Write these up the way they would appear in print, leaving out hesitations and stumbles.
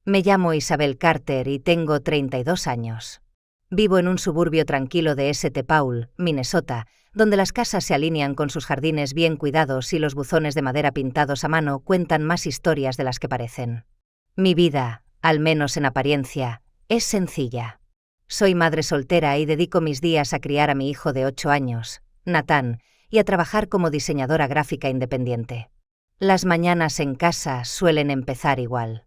Me llamo Isabel Carter y tengo 32 años. Vivo en un suburbio tranquilo de St. Paul, Minnesota, donde las casas se alinean con sus jardines bien cuidados y los buzones de madera pintados a mano cuentan más historias de las que parecen. Mi vida, al menos en apariencia, es sencilla. Soy madre soltera y dedico mis días a criar a mi hijo de 8 años, Nathan, y a trabajar como diseñadora gráfica independiente. Las mañanas en casa suelen empezar igual.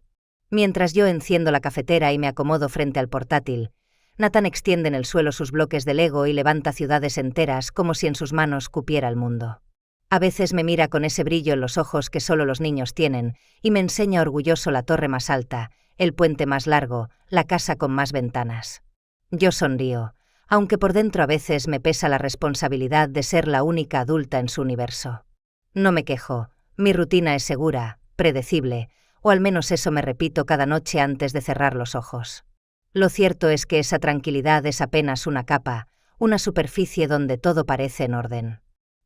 Mientras yo enciendo la cafetera y me acomodo frente al portátil, Nathan extiende en el suelo sus bloques de Lego y levanta ciudades enteras como si en sus manos cupiera el mundo. A veces me mira con ese brillo en los ojos que solo los niños tienen y me enseña orgulloso la torre más alta, el puente más largo, la casa con más ventanas. Yo sonrío, aunque por dentro a veces me pesa la responsabilidad de ser la única adulta en su universo. No me quejo, mi rutina es segura, predecible, o al menos eso me repito cada noche antes de cerrar los ojos. Lo cierto es que esa tranquilidad es apenas una capa, una superficie donde todo parece en orden.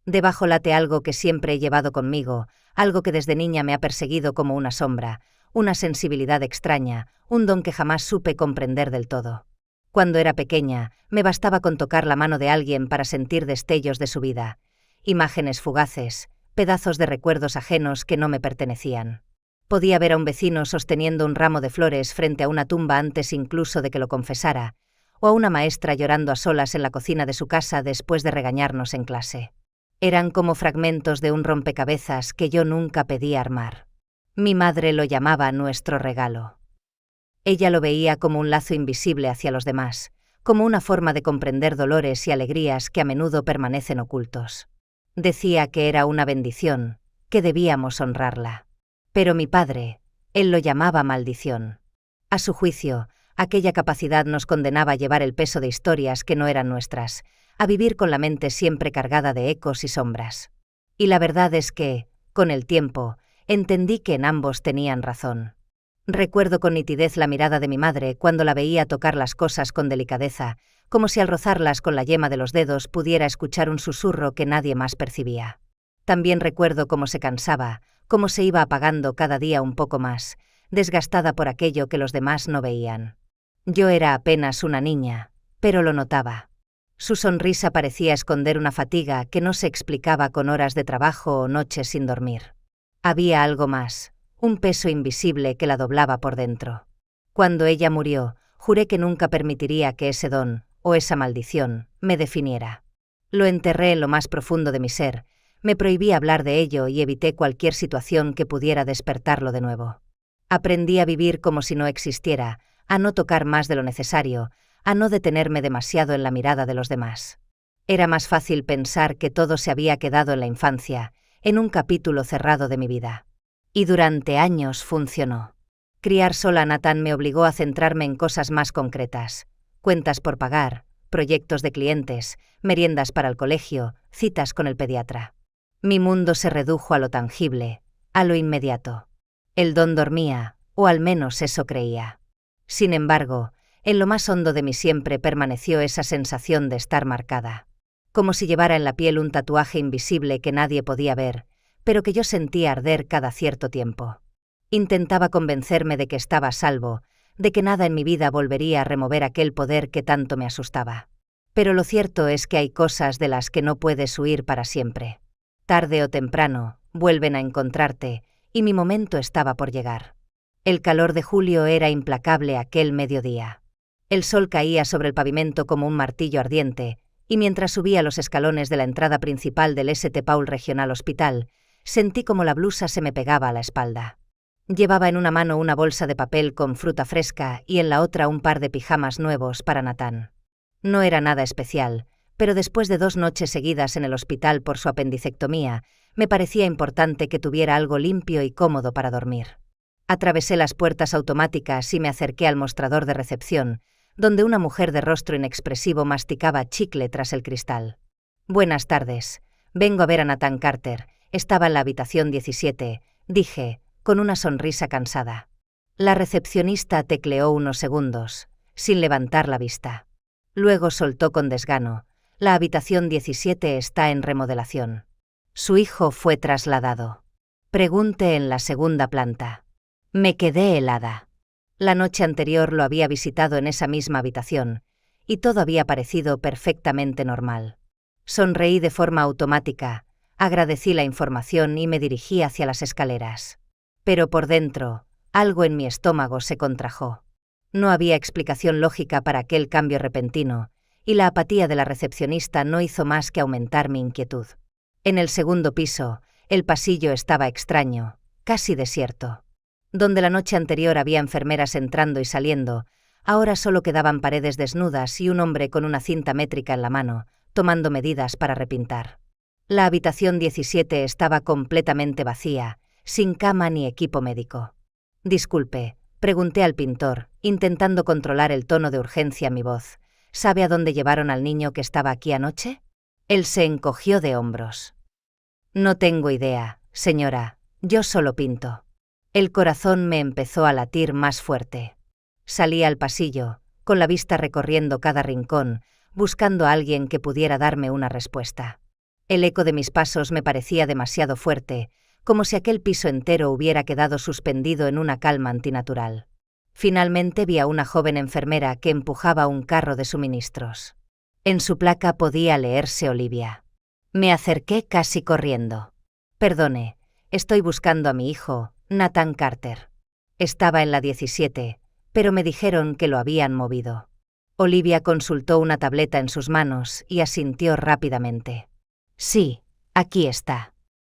Debajo late algo que siempre he llevado conmigo, algo que desde niña me ha perseguido como una sombra, una sensibilidad extraña, un don que jamás supe comprender del todo. Cuando era pequeña, me bastaba con tocar la mano de alguien para sentir destellos de su vida, imágenes fugaces, pedazos de recuerdos ajenos que no me pertenecían. Podía ver a un vecino sosteniendo un ramo de flores frente a una tumba antes incluso de que lo confesara, o a una maestra llorando a solas en la cocina de su casa después de regañarnos en clase. Eran como fragmentos de un rompecabezas que yo nunca pedí armar. Mi madre lo llamaba nuestro regalo. Ella lo veía como un lazo invisible hacia los demás, como una forma de comprender dolores y alegrías que a menudo permanecen ocultos. Decía que era una bendición, que debíamos honrarla. Pero mi padre, él lo llamaba maldición. A su juicio, aquella capacidad nos condenaba a llevar el peso de historias que no eran nuestras, a vivir con la mente siempre cargada de ecos y sombras. Y la verdad es que, con el tiempo, entendí que en ambos tenían razón. Recuerdo con nitidez la mirada de mi madre cuando la veía tocar las cosas con delicadeza, como si al rozarlas con la yema de los dedos pudiera escuchar un susurro que nadie más percibía. También recuerdo cómo se cansaba, cómo se iba apagando cada día un poco más, desgastada por aquello que los demás no veían. Yo era apenas una niña, pero lo notaba. Su sonrisa parecía esconder una fatiga que no se explicaba con horas de trabajo o noches sin dormir. Había algo más, un peso invisible que la doblaba por dentro. Cuando ella murió, juré que nunca permitiría que ese don, o esa maldición, me definiera. Lo enterré en lo más profundo de mi ser. Me prohibí hablar de ello y evité cualquier situación que pudiera despertarlo de nuevo. Aprendí a vivir como si no existiera, a no tocar más de lo necesario, a no detenerme demasiado en la mirada de los demás. Era más fácil pensar que todo se había quedado en la infancia, en un capítulo cerrado de mi vida. Y durante años funcionó. Criar sola a Nathan me obligó a centrarme en cosas más concretas: cuentas por pagar, proyectos de clientes, meriendas para el colegio, citas con el pediatra. Mi mundo se redujo a lo tangible, a lo inmediato. El don dormía, o al menos eso creía. Sin embargo, en lo más hondo de mí siempre permaneció esa sensación de estar marcada. Como si llevara en la piel un tatuaje invisible que nadie podía ver, pero que yo sentía arder cada cierto tiempo. Intentaba convencerme de que estaba a salvo, de que nada en mi vida volvería a remover aquel poder que tanto me asustaba. Pero lo cierto es que hay cosas de las que no puedes huir para siempre. Tarde o temprano, vuelven a encontrarte, y mi momento estaba por llegar. El calor de julio era implacable aquel mediodía. El sol caía sobre el pavimento como un martillo ardiente, y mientras subía los escalones de la entrada principal del St. Paul Regional Hospital, sentí como la blusa se me pegaba a la espalda. Llevaba en una mano una bolsa de papel con fruta fresca y en la otra un par de pijamas nuevos para Nathan. No era nada especial, pero después de 2 noches seguidas en el hospital por su apendicectomía, me parecía importante que tuviera algo limpio y cómodo para dormir. Atravesé las puertas automáticas y me acerqué al mostrador de recepción, donde una mujer de rostro inexpresivo masticaba chicle tras el cristal. «Buenas tardes. Vengo a ver a Nathan Carter. Estaba en la habitación 17», dije, con una sonrisa cansada. La recepcionista tecleó unos segundos, sin levantar la vista. Luego soltó con desgano: «La habitación 17 está en remodelación. Su hijo fue trasladado. Pregunte en la segunda planta». Me quedé helada. La noche anterior lo había visitado en esa misma habitación, y todo había parecido perfectamente normal. Sonreí de forma automática, agradecí la información y me dirigí hacia las escaleras. Pero por dentro, algo en mi estómago se contrajo. No había explicación lógica para aquel cambio repentino, y la apatía de la recepcionista no hizo más que aumentar mi inquietud. En el segundo piso, el pasillo estaba extraño, casi desierto. Donde la noche anterior había enfermeras entrando y saliendo, ahora solo quedaban paredes desnudas y un hombre con una cinta métrica en la mano, tomando medidas para repintar. La habitación 17 estaba completamente vacía, sin cama ni equipo médico. «Disculpe», pregunté al pintor, intentando controlar el tono de urgencia en mi voz. «¿Sabe a dónde llevaron al niño que estaba aquí anoche?» Él se encogió de hombros. «No tengo idea, señora, yo solo pinto». El corazón me empezó a latir más fuerte. Salí al pasillo, con la vista recorriendo cada rincón, buscando a alguien que pudiera darme una respuesta. El eco de mis pasos me parecía demasiado fuerte, como si aquel piso entero hubiera quedado suspendido en una calma antinatural. Finalmente vi a una joven enfermera que empujaba un carro de suministros. En su placa podía leerse Olivia. Me acerqué casi corriendo. «Perdone, estoy buscando a mi hijo, Nathan Carter». Estaba en la 17, pero me dijeron que lo habían movido. Olivia consultó una tableta en sus manos y asintió rápidamente. «Sí, aquí está.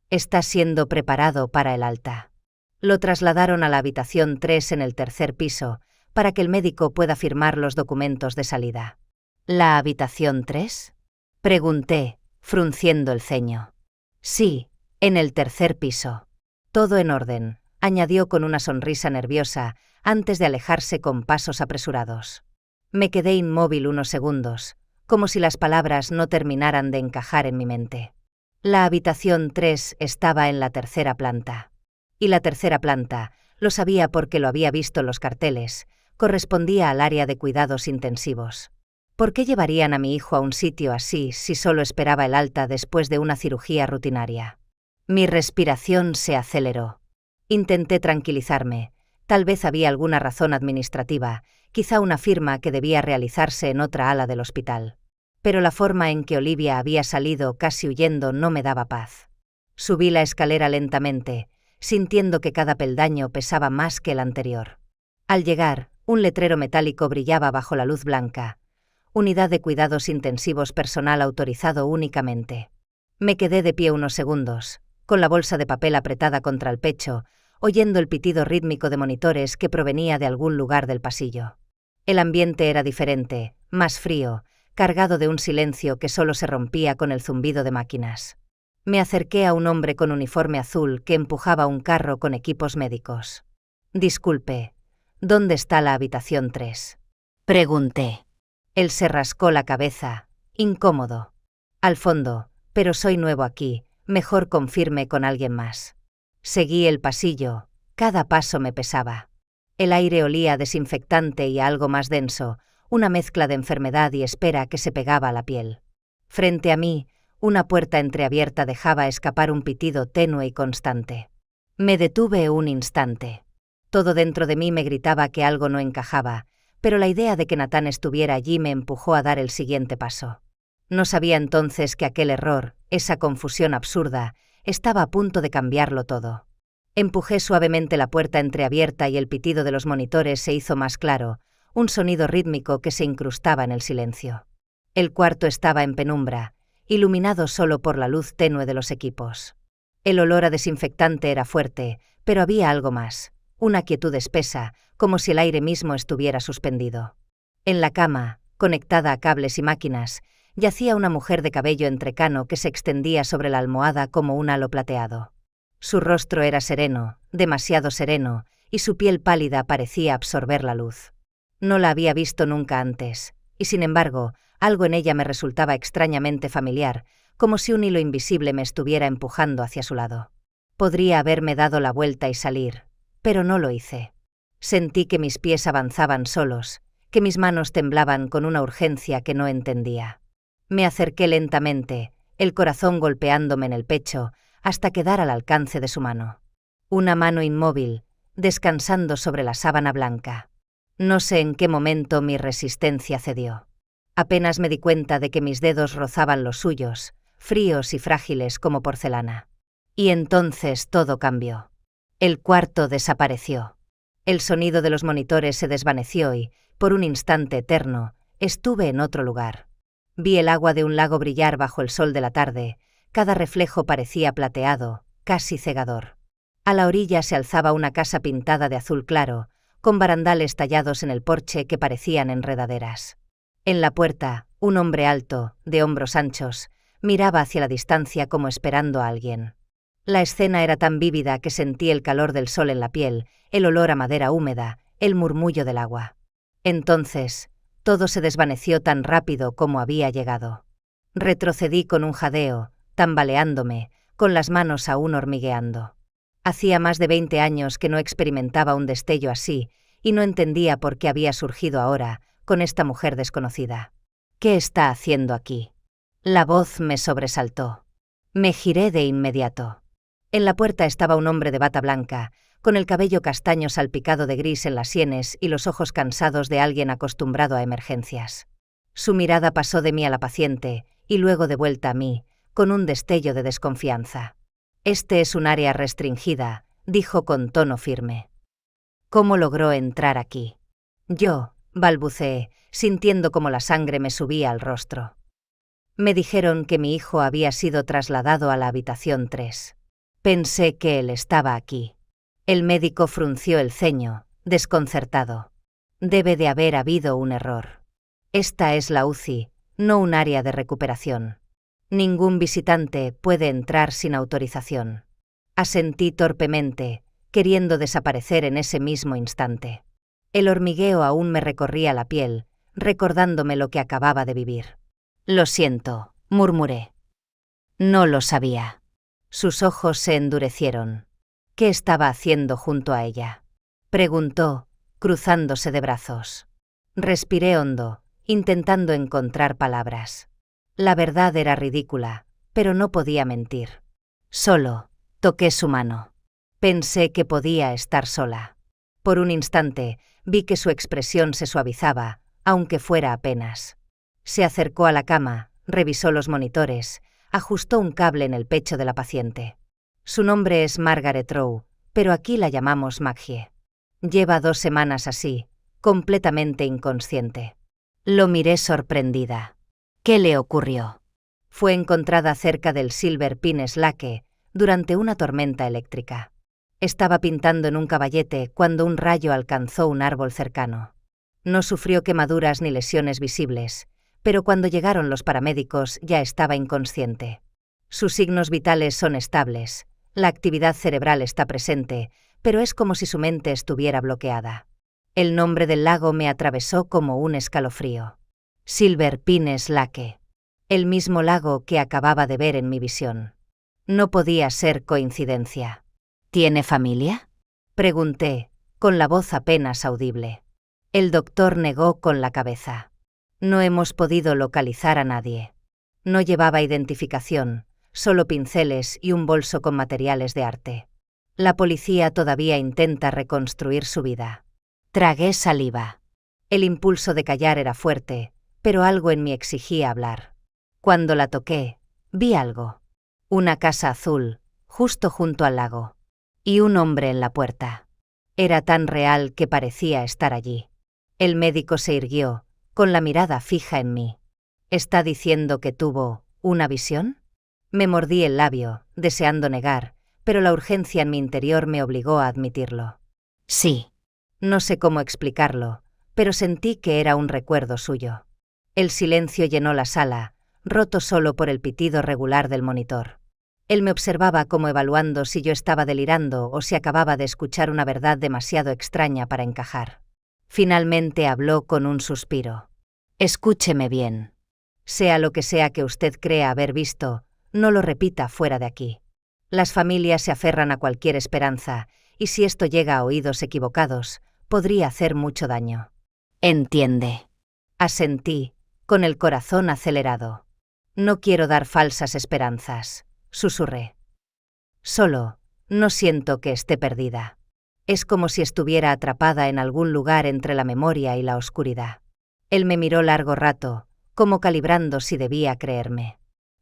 Está siendo preparado para el alta». Lo trasladaron a la habitación 3 en el tercer piso, para que el médico pueda firmar los documentos de salida. «¿La habitación 3?» pregunté, frunciendo el ceño. «Sí, en el tercer piso. Todo en orden», añadió con una sonrisa nerviosa, antes de alejarse con pasos apresurados. Me quedé inmóvil unos segundos, como si las palabras no terminaran de encajar en mi mente. La habitación 3 estaba en la tercera planta. Y la tercera planta, lo sabía porque lo había visto en los carteles, correspondía al área de cuidados intensivos. ¿Por qué llevarían a mi hijo a un sitio así si solo esperaba el alta después de una cirugía rutinaria? Mi respiración se aceleró. Intenté tranquilizarme. Tal vez había alguna razón administrativa, quizá una firma que debía realizarse en otra ala del hospital. Pero la forma en que Olivia había salido casi huyendo no me daba paz. Subí la escalera lentamente, sintiendo que cada peldaño pesaba más que el anterior. Al llegar, un letrero metálico brillaba bajo la luz blanca. Unidad de cuidados intensivos personal autorizado únicamente. Me quedé de pie unos segundos, con la bolsa de papel apretada contra el pecho, oyendo el pitido rítmico de monitores que provenía de algún lugar del pasillo. El ambiente era diferente, más frío, cargado de un silencio que solo se rompía con el zumbido de máquinas. Me acerqué a un hombre con uniforme azul que empujaba un carro con equipos médicos. «Disculpe, ¿dónde está la habitación 3?» pregunté. Él se rascó la cabeza, incómodo. «Al fondo, pero soy nuevo aquí, mejor confirme con alguien más». Seguí el pasillo, cada paso me pesaba. El aire olía a desinfectante y a algo más denso, una mezcla de enfermedad y espera que se pegaba a la piel. Frente a mí, una puerta entreabierta dejaba escapar un pitido tenue y constante. Me detuve un instante. Todo dentro de mí me gritaba que algo no encajaba, pero la idea de que Nathan estuviera allí me empujó a dar el siguiente paso. No sabía entonces que aquel error, esa confusión absurda, estaba a punto de cambiarlo todo. Empujé suavemente la puerta entreabierta y el pitido de los monitores se hizo más claro, un sonido rítmico que se incrustaba en el silencio. El cuarto estaba en penumbra, iluminado solo por la luz tenue de los equipos. El olor a desinfectante era fuerte, pero había algo más, una quietud espesa, como si el aire mismo estuviera suspendido. En la cama, conectada a cables y máquinas, yacía una mujer de cabello entrecano que se extendía sobre la almohada como un halo plateado. Su rostro era sereno, demasiado sereno, y su piel pálida parecía absorber la luz. No la había visto nunca antes, y sin embargo, algo en ella me resultaba extrañamente familiar, como si un hilo invisible me estuviera empujando hacia su lado. Podría haberme dado la vuelta y salir, pero no lo hice. Sentí que mis pies avanzaban solos, que mis manos temblaban con una urgencia que no entendía. Me acerqué lentamente, el corazón golpeándome en el pecho, hasta quedar al alcance de su mano. Una mano inmóvil, descansando sobre la sábana blanca. No sé en qué momento mi resistencia cedió. Apenas me di cuenta de que mis dedos rozaban los suyos, fríos y frágiles como porcelana. Y entonces todo cambió. El cuarto desapareció. El sonido de los monitores se desvaneció y, por un instante eterno, estuve en otro lugar. Vi el agua de un lago brillar bajo el sol de la tarde, cada reflejo parecía plateado, casi cegador. A la orilla se alzaba una casa pintada de azul claro, con barandales tallados en el porche que parecían enredaderas. En la puerta, un hombre alto, de hombros anchos, miraba hacia la distancia como esperando a alguien. La escena era tan vívida que sentí el calor del sol en la piel, el olor a madera húmeda, el murmullo del agua. Entonces, todo se desvaneció tan rápido como había llegado. Retrocedí con un jadeo, tambaleándome, con las manos aún hormigueando. Hacía más de 20 años que no experimentaba un destello así, y no entendía por qué había surgido ahora, con esta mujer desconocida. ¿Qué está haciendo aquí? La voz me sobresaltó. Me giré de inmediato. En la puerta estaba un hombre de bata blanca, con el cabello castaño salpicado de gris en las sienes y los ojos cansados de alguien acostumbrado a emergencias. Su mirada pasó de mí a la paciente, y luego de vuelta a mí, con un destello de desconfianza. «Este es un área restringida», dijo con tono firme. «¿Cómo logró entrar aquí?» Yo, balbuceé, sintiendo como la sangre me subía al rostro. Me dijeron que mi hijo había sido trasladado a la habitación 3. Pensé que él estaba aquí. El médico frunció el ceño, desconcertado. Debe de haber habido un error. Esta es la UCI, no un área de recuperación. Ningún visitante puede entrar sin autorización. Asentí torpemente, queriendo desaparecer en ese mismo instante. El hormigueo aún me recorría la piel, recordándome lo que acababa de vivir. «Lo siento», murmuré. No lo sabía. Sus ojos se endurecieron. ¿Qué estaba haciendo junto a ella?, preguntó, cruzándose de brazos. Respiré hondo, intentando encontrar palabras. La verdad era ridícula, pero no podía mentir. Solo toqué su mano. Pensé que podía estar sola. Por un instante, vi que su expresión se suavizaba, aunque fuera apenas. Se acercó a la cama, revisó los monitores, ajustó un cable en el pecho de la paciente. Su nombre es Margaret Rowe, pero aquí la llamamos Maggie. Lleva 2 semanas así, completamente inconsciente. Lo miré sorprendida. ¿Qué le ocurrió? Fue encontrada cerca del Silver Pines Lake, durante una tormenta eléctrica. Estaba pintando en un caballete cuando un rayo alcanzó un árbol cercano. No sufrió quemaduras ni lesiones visibles, pero cuando llegaron los paramédicos ya estaba inconsciente. Sus signos vitales son estables, la actividad cerebral está presente, pero es como si su mente estuviera bloqueada. El nombre del lago me atravesó como un escalofrío. Silver Pines Lake. El mismo lago que acababa de ver en mi visión. No podía ser coincidencia. ¿Tiene familia?, pregunté, con la voz apenas audible. El doctor negó con la cabeza. No hemos podido localizar a nadie. No llevaba identificación, solo pinceles y un bolso con materiales de arte. La policía todavía intenta reconstruir su vida. Tragué saliva. El impulso de callar era fuerte, pero algo en mí exigía hablar. Cuando la toqué, vi algo. Una casa azul, justo junto al lago. Y un hombre en la puerta. Era tan real que parecía estar allí. El médico se irguió, con la mirada fija en mí. ¿Está diciendo que tuvo una visión? Me mordí el labio, deseando negar, pero la urgencia en mi interior me obligó a admitirlo. Sí. No sé cómo explicarlo, pero sentí que era un recuerdo suyo. El silencio llenó la sala, roto solo por el pitido regular del monitor. Él me observaba como evaluando si yo estaba delirando o si acababa de escuchar una verdad demasiado extraña para encajar. Finalmente habló con un suspiro. Escúcheme bien. Sea lo que sea que usted crea haber visto, no lo repita fuera de aquí. Las familias se aferran a cualquier esperanza, y si esto llega a oídos equivocados, podría hacer mucho daño. Entiende. Asentí, con el corazón acelerado. No quiero dar falsas esperanzas, susurré. Solo, no siento que esté perdida. Es como si estuviera atrapada en algún lugar entre la memoria y la oscuridad. Él me miró largo rato, como calibrando si debía creerme.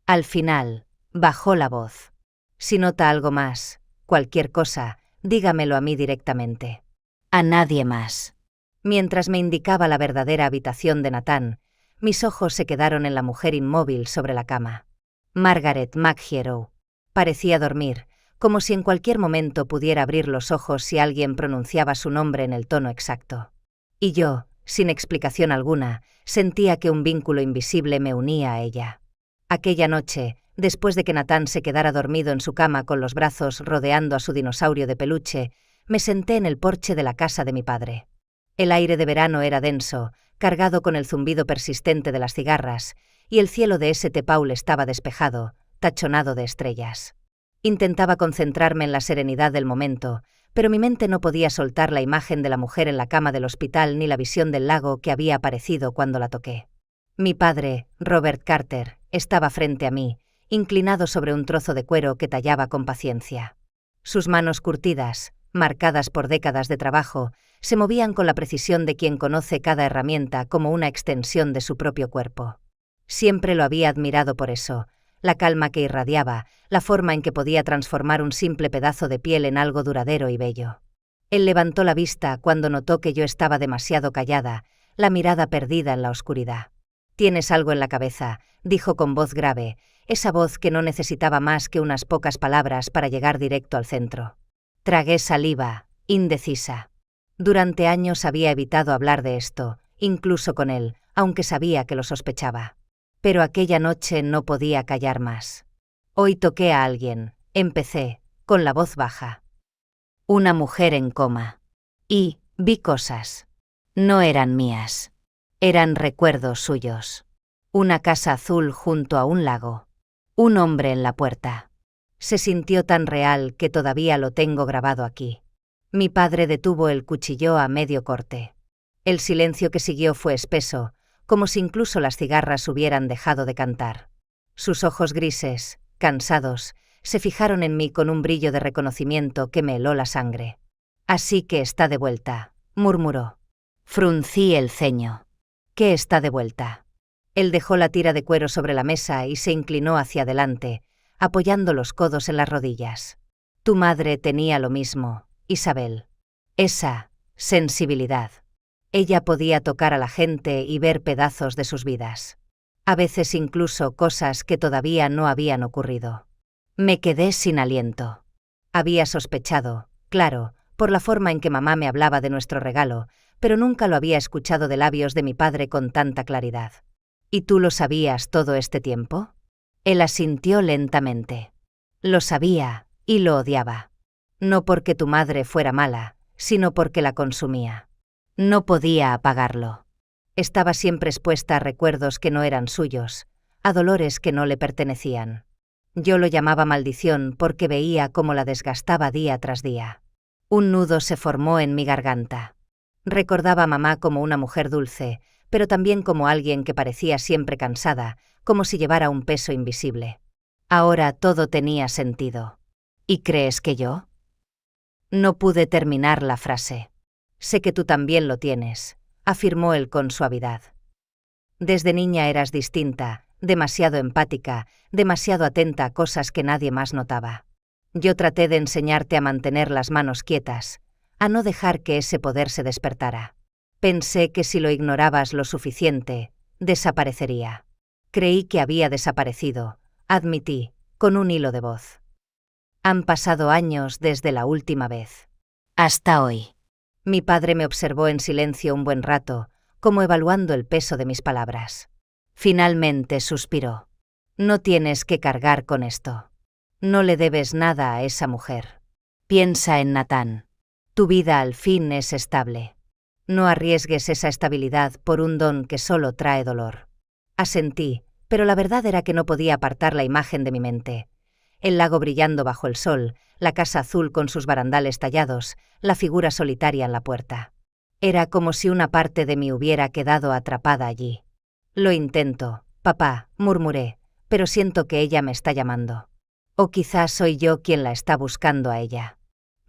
Al final, bajó la voz. Si nota algo más, cualquier cosa, dígamelo a mí directamente. A nadie más. Mientras me indicaba la verdadera habitación de Nathan, mis ojos se quedaron en la mujer inmóvil sobre la cama. Margaret McHero. Parecía dormir, como si en cualquier momento pudiera abrir los ojos si alguien pronunciaba su nombre en el tono exacto. Y yo, sin explicación alguna, sentía que un vínculo invisible me unía a ella. Aquella noche, después de que Nathan se quedara dormido en su cama con los brazos rodeando a su dinosaurio de peluche, me senté en el porche de la casa de mi padre. El aire de verano era denso, cargado con el zumbido persistente de las cigarras, y el cielo de St. Paul estaba despejado, tachonado de estrellas. Intentaba concentrarme en la serenidad del momento, pero mi mente no podía soltar la imagen de la mujer en la cama del hospital ni la visión del lago que había aparecido cuando la toqué. Mi padre, Robert Carter, estaba frente a mí, inclinado sobre un trozo de cuero que tallaba con paciencia. Sus manos curtidas, marcadas por décadas de trabajo, se movían con la precisión de quien conoce cada herramienta como una extensión de su propio cuerpo. Siempre lo había admirado por eso, la calma que irradiaba, la forma en que podía transformar un simple pedazo de piel en algo duradero y bello. Él levantó la vista cuando notó que yo estaba demasiado callada, la mirada perdida en la oscuridad. «Tienes algo en la cabeza», dijo con voz grave, esa voz que no necesitaba más que unas pocas palabras para llegar directo al centro. Tragué saliva, indecisa. Durante años había evitado hablar de esto, incluso con él, aunque sabía que lo sospechaba. Pero aquella noche no podía callar más. Hoy toqué a alguien, empecé, con la voz baja. Una mujer en coma. Y vi cosas. No eran mías. Eran recuerdos suyos. Una casa azul junto a un lago. Un hombre en la puerta. Se sintió tan real que todavía lo tengo grabado aquí. Mi padre detuvo el cuchillo a medio corte. El silencio que siguió fue espeso, como si incluso las cigarras hubieran dejado de cantar. Sus ojos grises, cansados, se fijaron en mí con un brillo de reconocimiento que me heló la sangre. «Así que está de vuelta», murmuró. Fruncí el ceño. «¿Qué está de vuelta?» Él dejó la tira de cuero sobre la mesa y se inclinó hacia adelante, apoyando los codos en las rodillas. «Tu madre tenía lo mismo, Isabel. Esa sensibilidad. Ella podía tocar a la gente y ver pedazos de sus vidas. A veces incluso cosas que todavía no habían ocurrido». Me quedé sin aliento. Había sospechado, claro, por la forma en que mamá me hablaba de nuestro regalo, pero nunca lo había escuchado de labios de mi padre con tanta claridad. «¿Y tú lo sabías todo este tiempo?» Él asintió lentamente. «Lo sabía, y lo odiaba. No porque tu madre fuera mala, sino porque la consumía. No podía apagarlo. Estaba siempre expuesta a recuerdos que no eran suyos, a dolores que no le pertenecían. Yo lo llamaba maldición porque veía cómo la desgastaba día tras día. Un nudo se formó en mi garganta. Recordaba a mamá como una mujer dulce, pero también como alguien que parecía siempre cansada, como si llevara un peso invisible. Ahora todo tenía sentido. ¿Y crees que yo? No pude terminar la frase. «Sé que tú también lo tienes», afirmó él con suavidad. «Desde niña eras distinta, demasiado empática, demasiado atenta a cosas que nadie más notaba. Yo traté de enseñarte a mantener las manos quietas, a no dejar que ese poder se despertara. Pensé que si lo ignorabas lo suficiente, desaparecería. Creí que había desaparecido», admití, con un hilo de voz. «Han pasado años desde la última vez. Hasta hoy». Mi padre me observó en silencio un buen rato, como evaluando el peso de mis palabras. Finalmente suspiró. «No tienes que cargar con esto. No le debes nada a esa mujer. Piensa en Nathan. Tu vida al fin es estable. No arriesgues esa estabilidad por un don que solo trae dolor». Asentí, pero la verdad era que no podía apartar la imagen de mi mente. El lago brillando bajo el sol, la casa azul con sus barandales tallados, la figura solitaria en la puerta. Era como si una parte de mí hubiera quedado atrapada allí. «Lo intento, papá», murmuré, «pero siento que ella me está llamando. O quizás soy yo quien la está buscando a ella».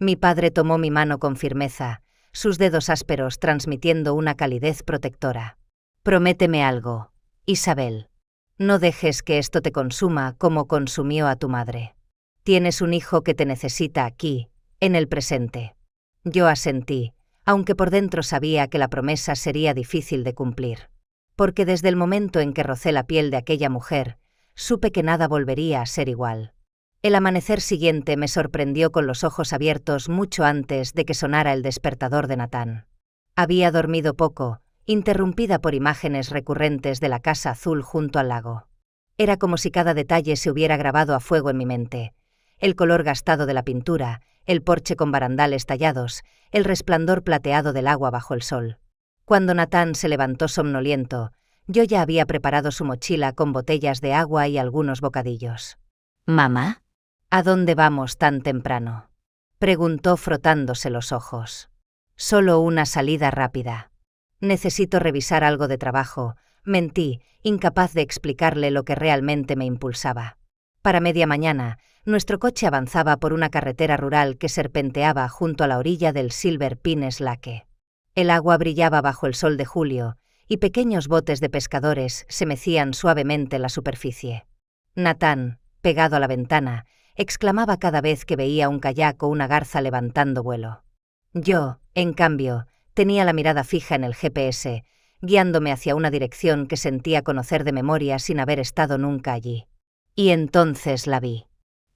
Mi padre tomó mi mano con firmeza, sus dedos ásperos transmitiendo una calidez protectora. Prométeme algo, Isabel. No dejes que esto te consuma como consumió a tu madre. Tienes un hijo que te necesita aquí, en el presente. Yo asentí, aunque por dentro sabía que la promesa sería difícil de cumplir. Porque desde el momento en que rocé la piel de aquella mujer, supe que nada volvería a ser igual. El amanecer siguiente me sorprendió con los ojos abiertos mucho antes de que sonara el despertador de Natán. Había dormido poco, interrumpida por imágenes recurrentes de la casa azul junto al lago. Era como si cada detalle se hubiera grabado a fuego en mi mente. El color gastado de la pintura, el porche con barandales tallados, el resplandor plateado del agua bajo el sol. Cuando Natán se levantó somnoliento, yo ya había preparado su mochila con botellas de agua y algunos bocadillos. ¿Mamá? ¿A dónde vamos tan temprano?, preguntó frotándose los ojos. Solo una salida rápida. Necesito revisar algo de trabajo, mentí, incapaz de explicarle lo que realmente me impulsaba. Para media mañana, nuestro coche avanzaba por una carretera rural que serpenteaba junto a la orilla del Silver Pines Lake. El agua brillaba bajo el sol de julio, y pequeños botes de pescadores se mecían suavemente en la superficie. Natán, pegado a la ventana, exclamaba cada vez que veía un kayak o una garza levantando vuelo. Yo, en cambio, tenía la mirada fija en el GPS, guiándome hacia una dirección que sentía conocer de memoria sin haber estado nunca allí. Y entonces la vi.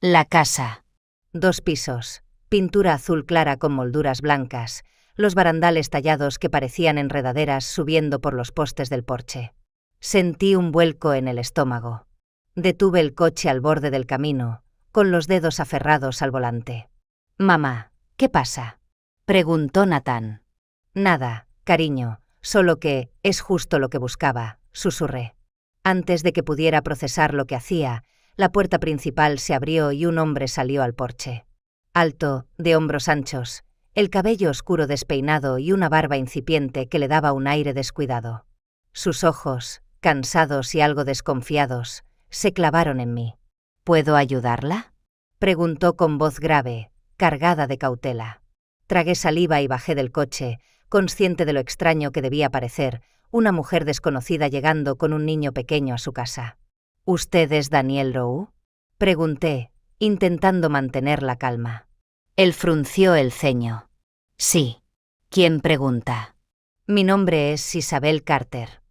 La casa. 2 pisos, pintura azul clara con molduras blancas, los barandales tallados que parecían enredaderas subiendo por los postes del porche. Sentí un vuelco en el estómago. Detuve el coche al borde del camino, con los dedos aferrados al volante. «Mamá, ¿qué pasa?», preguntó Natán. «Nada, cariño, solo que es justo lo que buscaba», susurré. Antes de que pudiera procesar lo que hacía, la puerta principal se abrió y un hombre salió al porche. Alto, de hombros anchos, el cabello oscuro despeinado y una barba incipiente que le daba un aire descuidado. Sus ojos, cansados y algo desconfiados, se clavaron en mí. «¿Puedo ayudarla?», preguntó con voz grave, cargada de cautela. Tragué saliva y bajé del coche, consciente de lo extraño que debía parecer una mujer desconocida llegando con un niño pequeño a su casa. «¿Usted es Daniel Rowe?», pregunté, intentando mantener la calma. Él frunció el ceño. «Sí. ¿Quién pregunta?». «Mi nombre es Isabel Carter.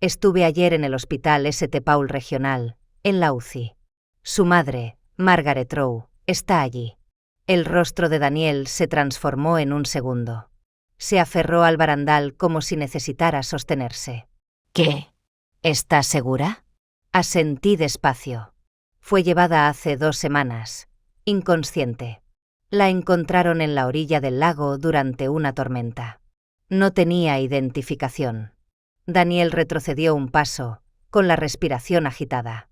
Estuve ayer en el hospital St. Paul Regional, en la UCI. Su madre, Margaret Rowe, está allí». El rostro de Daniel se transformó en un segundo. Se aferró al barandal como si necesitara sostenerse. «¿Qué? ¿Está segura?». Asentí despacio. Fue llevada hace 2 semanas, inconsciente. La encontraron en la orilla del lago durante una tormenta. No tenía identificación. Daniel retrocedió un paso, con la respiración agitada.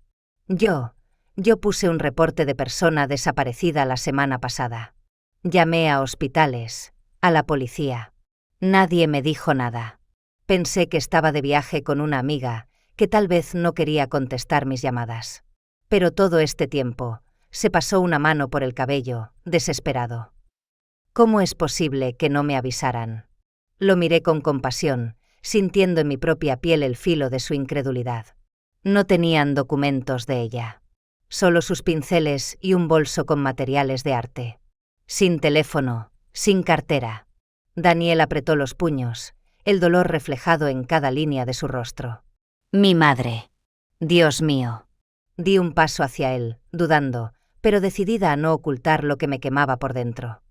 Yo puse un reporte de persona desaparecida la semana pasada. Llamé a hospitales, a la policía. Nadie me dijo nada. Pensé que estaba de viaje con una amiga, que tal vez no quería contestar mis llamadas. Pero todo este tiempo, se pasó una mano por el cabello, desesperado. ¿Cómo es posible que no me avisaran? Lo miré con compasión, sintiendo en mi propia piel el filo de su incredulidad. No tenían documentos de ella. Solo sus pinceles y un bolso con materiales de arte. Sin teléfono, sin cartera. Daniel apretó los puños, el dolor reflejado en cada línea de su rostro. «Mi madre. Dios mío». Di un paso hacia él, dudando, pero decidida a no ocultar lo que me quemaba por dentro.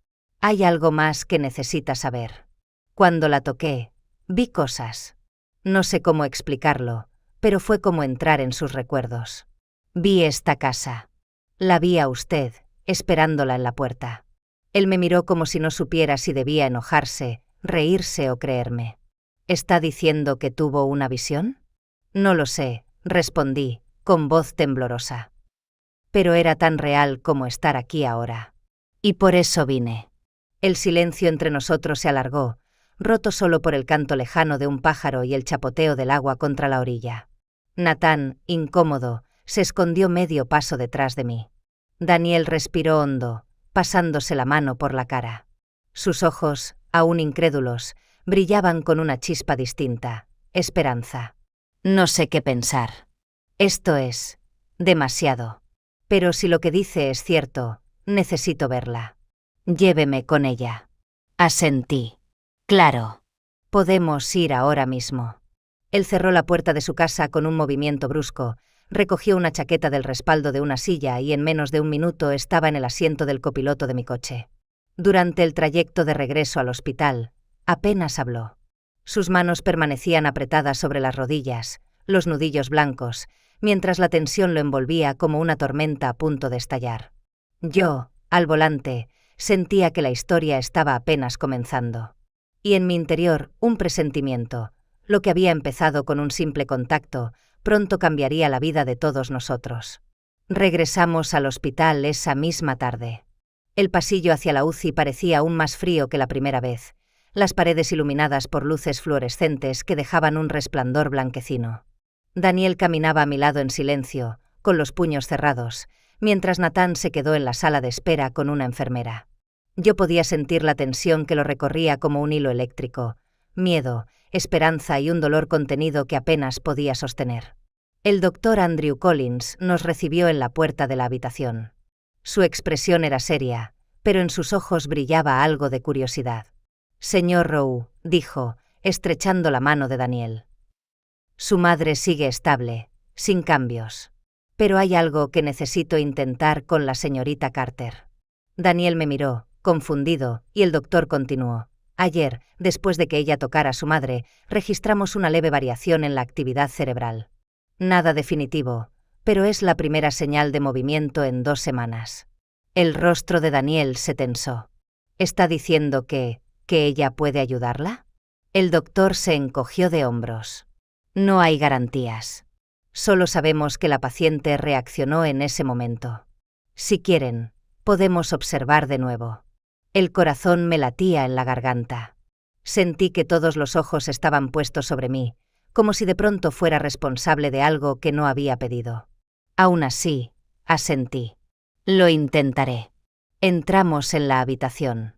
«Hay algo más que necesita saber». Cuando la toqué, vi cosas. No sé cómo explicarlo, pero fue como entrar en sus recuerdos. Vi esta casa. La vi a usted, esperándola en la puerta. Él me miró como si no supiera si debía enojarse, reírse o creerme. ¿Está diciendo que tuvo una visión? No lo sé, respondí, con voz temblorosa. Pero era tan real como estar aquí ahora. Y por eso vine. El silencio entre nosotros se alargó, roto solo por el canto lejano de un pájaro y el chapoteo del agua contra la orilla. Natán, incómodo, se escondió medio paso detrás de mí. Daniel respiró hondo, pasándose la mano por la cara. Sus ojos, aún incrédulos, brillaban con una chispa distinta, esperanza. No sé qué pensar. Esto es demasiado. Pero si lo que dice es cierto, necesito verla. Lléveme con ella. Asentí. Claro. Podemos ir ahora mismo. Él cerró la puerta de su casa con un movimiento brusco, recogió una chaqueta del respaldo de una silla y en menos de un minuto estaba en el asiento del copiloto de mi coche. Durante el trayecto de regreso al hospital, apenas habló. Sus manos permanecían apretadas sobre las rodillas, los nudillos blancos, mientras la tensión lo envolvía como una tormenta a punto de estallar. Yo, al volante, sentía que la historia estaba apenas comenzando. Y en mi interior, un presentimiento. Lo que había empezado con un simple contacto, pronto cambiaría la vida de todos nosotros. Regresamos al hospital esa misma tarde. El pasillo hacia la UCI parecía aún más frío que la primera vez, las paredes iluminadas por luces fluorescentes que dejaban un resplandor blanquecino. Daniel caminaba a mi lado en silencio, con los puños cerrados, mientras Nathan se quedó en la sala de espera con una enfermera. Yo podía sentir la tensión que lo recorría como un hilo eléctrico, miedo, esperanza y un dolor contenido que apenas podía sostener. El doctor Andrew Collins nos recibió en la puerta de la habitación. Su expresión era seria, pero en sus ojos brillaba algo de curiosidad. «Señor Rowe», dijo, estrechando la mano de Daniel. «Su madre sigue estable, sin cambios. Pero hay algo que necesito intentar con la señorita Carter». Daniel me miró, confundido, y el doctor continuó. «Ayer, después de que ella tocara a su madre, registramos una leve variación en la actividad cerebral. Nada definitivo, pero es la primera señal de movimiento en 2 semanas». El rostro de Daniel se tensó. «¿Está diciendo que ella puede ayudarla?» El doctor se encogió de hombros. «No hay garantías. Solo sabemos que la paciente reaccionó en ese momento. Si quieren, podemos observar de nuevo». El corazón me latía en la garganta. Sentí que todos los ojos estaban puestos sobre mí, como si de pronto fuera responsable de algo que no había pedido. Aún así, asentí. «Lo intentaré». Entramos en la habitación.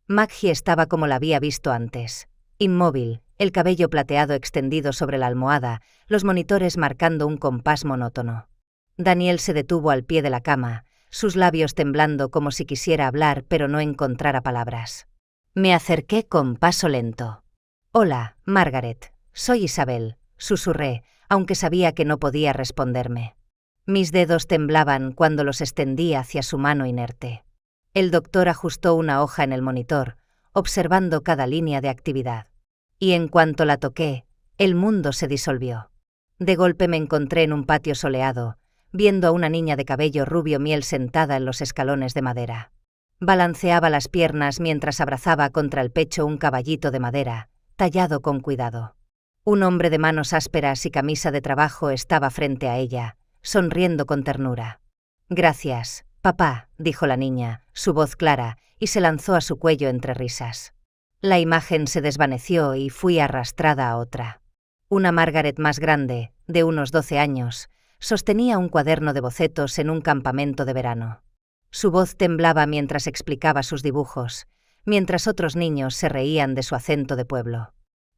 Maggie estaba como la había visto antes, inmóvil, el cabello plateado extendido sobre la almohada, los monitores marcando un compás monótono. Daniel se detuvo al pie de la cama, sus labios temblando como si quisiera hablar pero no encontrara palabras. Me acerqué con paso lento. «Hola, Margaret, soy Isabel», susurré, aunque sabía que no podía responderme. Mis dedos temblaban cuando los extendí hacia su mano inerte. El doctor ajustó una hoja en el monitor, observando cada línea de actividad. Y en cuanto la toqué, el mundo se disolvió. De golpe me encontré en un patio soleado, viendo a una niña de cabello rubio miel sentada en los escalones de madera. Balanceaba las piernas mientras abrazaba contra el pecho un caballito de madera, tallado con cuidado. Un hombre de manos ásperas y camisa de trabajo estaba frente a ella, sonriendo con ternura. «Gracias, papá», dijo la niña, su voz clara, y se lanzó a su cuello entre risas. La imagen se desvaneció y fui arrastrada a otra. Una Margaret más grande, de unos 12 años, sostenía un cuaderno de bocetos en un campamento de verano. Su voz temblaba mientras explicaba sus dibujos, mientras otros niños se reían de su acento de pueblo.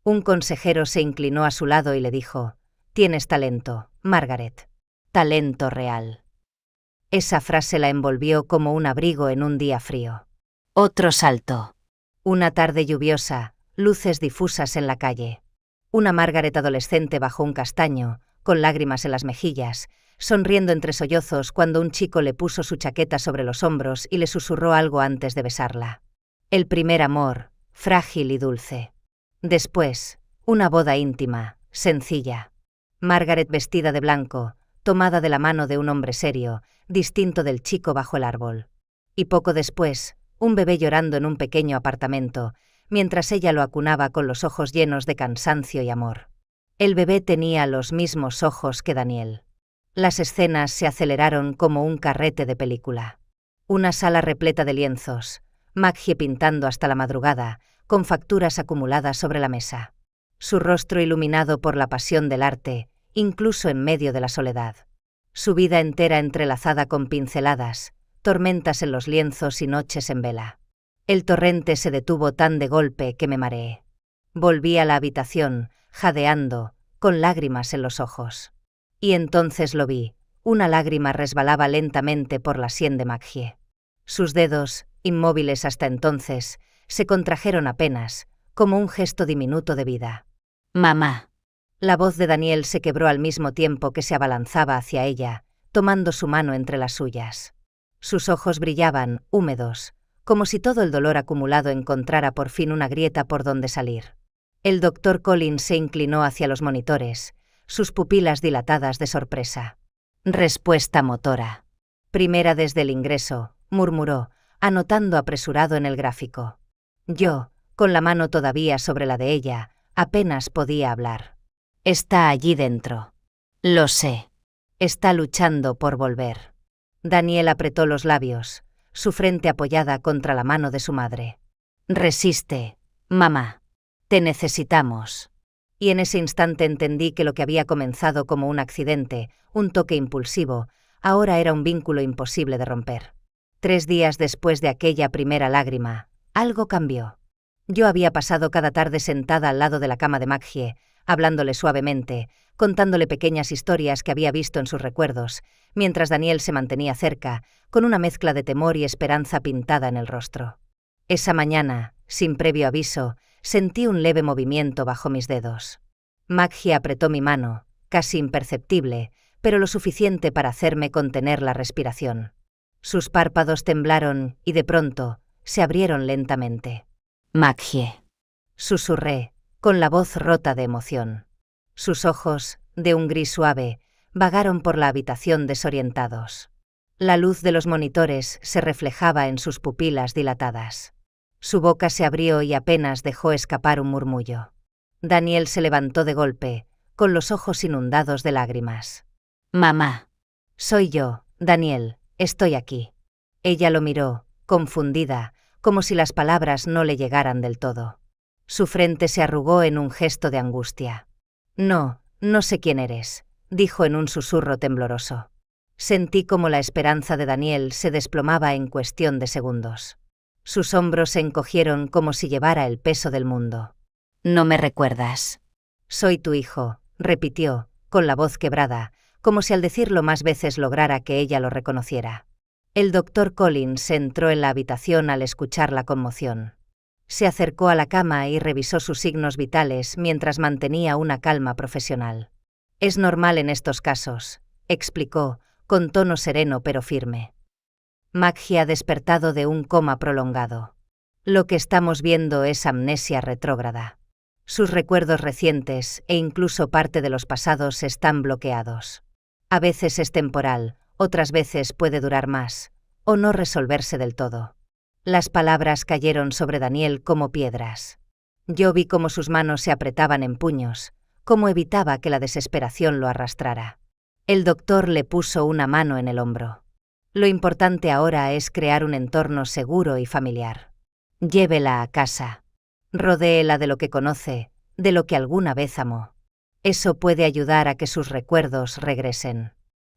Un consejero se inclinó a su lado y le dijo: «Tienes talento, Margaret. Talento real». Esa frase la envolvió como un abrigo en un día frío. Otro salto. Una tarde lluviosa, luces difusas en la calle. Una Margaret adolescente bajo un castaño, con lágrimas en las mejillas, sonriendo entre sollozos cuando un chico le puso su chaqueta sobre los hombros y le susurró algo antes de besarla. El primer amor, frágil y dulce. Después, una boda íntima, sencilla. Margaret vestida de blanco, tomada de la mano de un hombre serio, distinto del chico bajo el árbol. Y poco después, un bebé llorando en un pequeño apartamento, mientras ella lo acunaba con los ojos llenos de cansancio y amor. El bebé tenía los mismos ojos que Daniel. Las escenas se aceleraron como un carrete de película. Una sala repleta de lienzos, Maggie pintando hasta la madrugada, con facturas acumuladas sobre la mesa. Su rostro iluminado por la pasión del arte, incluso en medio de la soledad. Su vida entera entrelazada con pinceladas, tormentas en los lienzos y noches en vela. El torrente se detuvo tan de golpe que me mareé. Volví a la habitación, jadeando, con lágrimas en los ojos. Y entonces lo vi, una lágrima resbalaba lentamente por la sien de Maggie. Sus dedos, inmóviles hasta entonces, se contrajeron apenas, como un gesto diminuto de vida. Mamá. La voz de Daniel se quebró al mismo tiempo que se abalanzaba hacia ella, tomando su mano entre las suyas. Sus ojos brillaban, húmedos, como si todo el dolor acumulado encontrara por fin una grieta por donde salir. El doctor Collins se inclinó hacia los monitores, sus pupilas dilatadas de sorpresa. Respuesta motora. Primera desde el ingreso, murmuró, anotando apresurado en el gráfico. Yo, con la mano todavía sobre la de ella, apenas podía hablar. Está allí dentro. Lo sé. Está luchando por volver. Daniel apretó los labios, su frente apoyada contra la mano de su madre. Resiste, mamá. Te necesitamos. Y en ese instante entendí que lo que había comenzado como un accidente, un toque impulsivo, ahora era un vínculo imposible de romper. 3 días después de aquella primera lágrima, algo cambió. Yo había pasado cada tarde sentada al lado de la cama de Maggie, hablándole suavemente, contándole pequeñas historias que había visto en sus recuerdos, mientras Daniel se mantenía cerca, con una mezcla de temor y esperanza pintada en el rostro. Esa mañana, sin previo aviso, sentí un leve movimiento bajo mis dedos. Maggie apretó mi mano, casi imperceptible, pero lo suficiente para hacerme contener la respiración. Sus párpados temblaron y de pronto se abrieron lentamente. Maggie. Susurré, con la voz rota de emoción. Sus ojos, de un gris suave, vagaron por la habitación desorientados. La luz de los monitores se reflejaba en sus pupilas dilatadas. Su boca se abrió y apenas dejó escapar un murmullo. Daniel se levantó de golpe, con los ojos inundados de lágrimas. Mamá. Soy yo, Daniel, estoy aquí. Ella lo miró, confundida, como si las palabras no le llegaran del todo. Su frente se arrugó en un gesto de angustia. No sé quién eres, dijo en un susurro tembloroso. Sentí como la esperanza de Daniel se desplomaba en cuestión de segundos. Sus hombros se encogieron como si llevara el peso del mundo. No me recuerdas. Soy tu hijo, repitió, con la voz quebrada, como si al decirlo más veces lograra que ella lo reconociera. El doctor Collins entró en la habitación al escuchar la conmoción. Se acercó a la cama y revisó sus signos vitales mientras mantenía una calma profesional. Es normal en estos casos, explicó, con tono sereno pero firme. Maggie ha despertado de un coma prolongado. Lo que estamos viendo es amnesia retrógrada. Sus recuerdos recientes e incluso parte de los pasados están bloqueados. A veces es temporal, otras veces puede durar más, o no resolverse del todo. Las palabras cayeron sobre Daniel como piedras. Yo vi cómo sus manos se apretaban en puños, cómo evitaba que la desesperación lo arrastrara. El doctor le puso una mano en el hombro. Lo importante ahora es crear un entorno seguro y familiar. Llévela a casa. Rodéela de lo que conoce, de lo que alguna vez amó. Eso puede ayudar a que sus recuerdos regresen.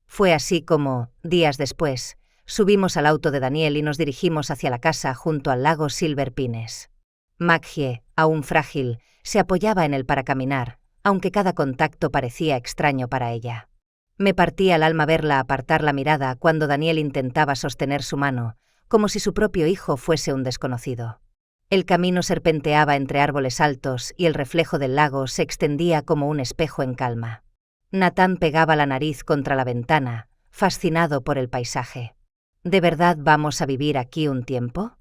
Fue así como, días después, subimos al auto de Daniel y nos dirigimos hacia la casa junto al lago Silver Pines. Maggie, aún frágil, se apoyaba en él para caminar, aunque cada contacto parecía extraño para ella. Me partía el alma verla apartar la mirada cuando Daniel intentaba sostener su mano, como si su propio hijo fuese un desconocido. El camino serpenteaba entre árboles altos y el reflejo del lago se extendía como un espejo en calma. Nathan pegaba la nariz contra la ventana, fascinado por el paisaje. ¿De verdad vamos a vivir aquí un tiempo?,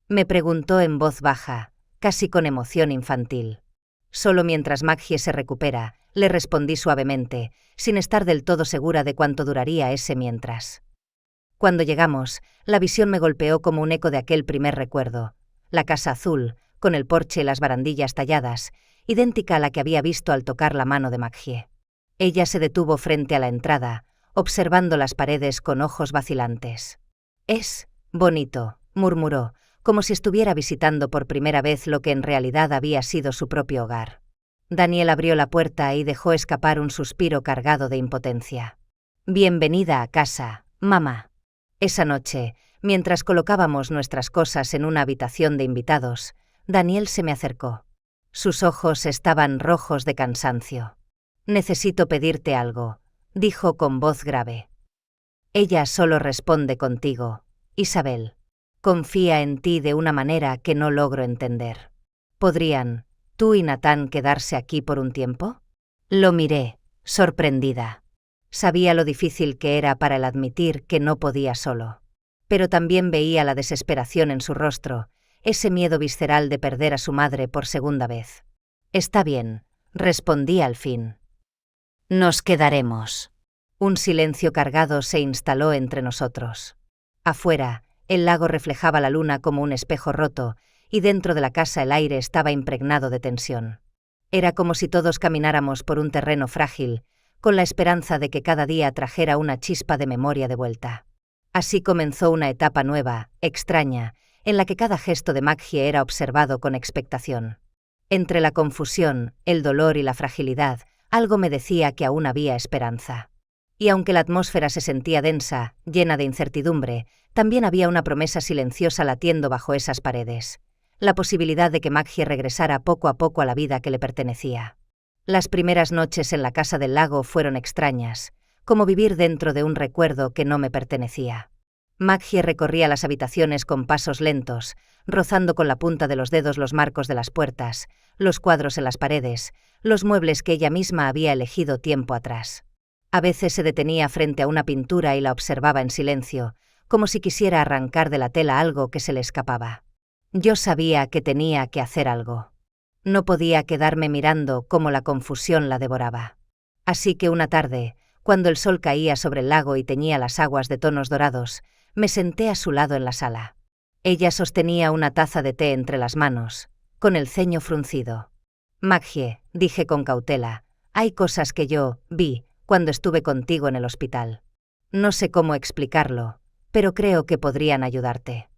me preguntó en voz baja, casi con emoción infantil. Solo mientras Maggie se recupera, le respondí suavemente, sin estar del todo segura de cuánto duraría ese mientras. Cuando llegamos, la visión me golpeó como un eco de aquel primer recuerdo. La casa azul, con el porche y las barandillas talladas, idéntica a la que había visto al tocar la mano de Maggie. Ella se detuvo frente a la entrada, observando las paredes con ojos vacilantes. «Es bonito», murmuró, como si estuviera visitando por primera vez lo que en realidad había sido su propio hogar. Daniel abrió la puerta y dejó escapar un suspiro cargado de impotencia. «Bienvenida a casa, mamá». Esa noche, Mientras colocábamos nuestras cosas en una habitación de invitados, Daniel se me acercó. Sus ojos estaban rojos de cansancio. «Necesito pedirte algo», dijo con voz grave. «Ella solo responde contigo, Isabel. Confía en ti de una manera que no logro entender. ¿Podrían, tú y Natán, quedarse aquí por un tiempo?» Lo miré, sorprendida. Sabía lo difícil que era para él admitir que no podía solo. Pero también veía la desesperación en su rostro, ese miedo visceral de perder a su madre por segunda vez. «Está bien», respondí al fin. Nos quedaremos. Un silencio cargado se instaló entre nosotros. Afuera, el lago reflejaba la luna como un espejo roto, y dentro de la casa el aire estaba impregnado de tensión. Era como si todos camináramos por un terreno frágil, con la esperanza de que cada día trajera una chispa de memoria de vuelta. Así comenzó una etapa nueva, extraña, en la que cada gesto de Maggie era observado con expectación. Entre la confusión, el dolor y la fragilidad, algo me decía que aún había esperanza. Y aunque la atmósfera se sentía densa, llena de incertidumbre, también había una promesa silenciosa latiendo bajo esas paredes. La posibilidad de que Maggie regresara poco a poco a la vida que le pertenecía. Las primeras noches en la casa del lago fueron extrañas, como vivir dentro de un recuerdo que no me pertenecía. Maggie recorría las habitaciones con pasos lentos, rozando con la punta de los dedos los marcos de las puertas, los cuadros en las paredes, los muebles que ella misma había elegido tiempo atrás. A veces se detenía frente a una pintura y la observaba en silencio, como si quisiera arrancar de la tela algo que se le escapaba. Yo sabía que tenía que hacer algo. No podía quedarme mirando cómo la confusión la devoraba. Así que una tarde, cuando el sol caía sobre el lago y teñía las aguas de tonos dorados, me senté a su lado en la sala. Ella sostenía una taza de té entre las manos, con el ceño fruncido. «Maggie», dije con cautela, «hay cosas que yo vi cuando estuve contigo en el hospital. No sé cómo explicarlo, pero creo que podrían ayudarte».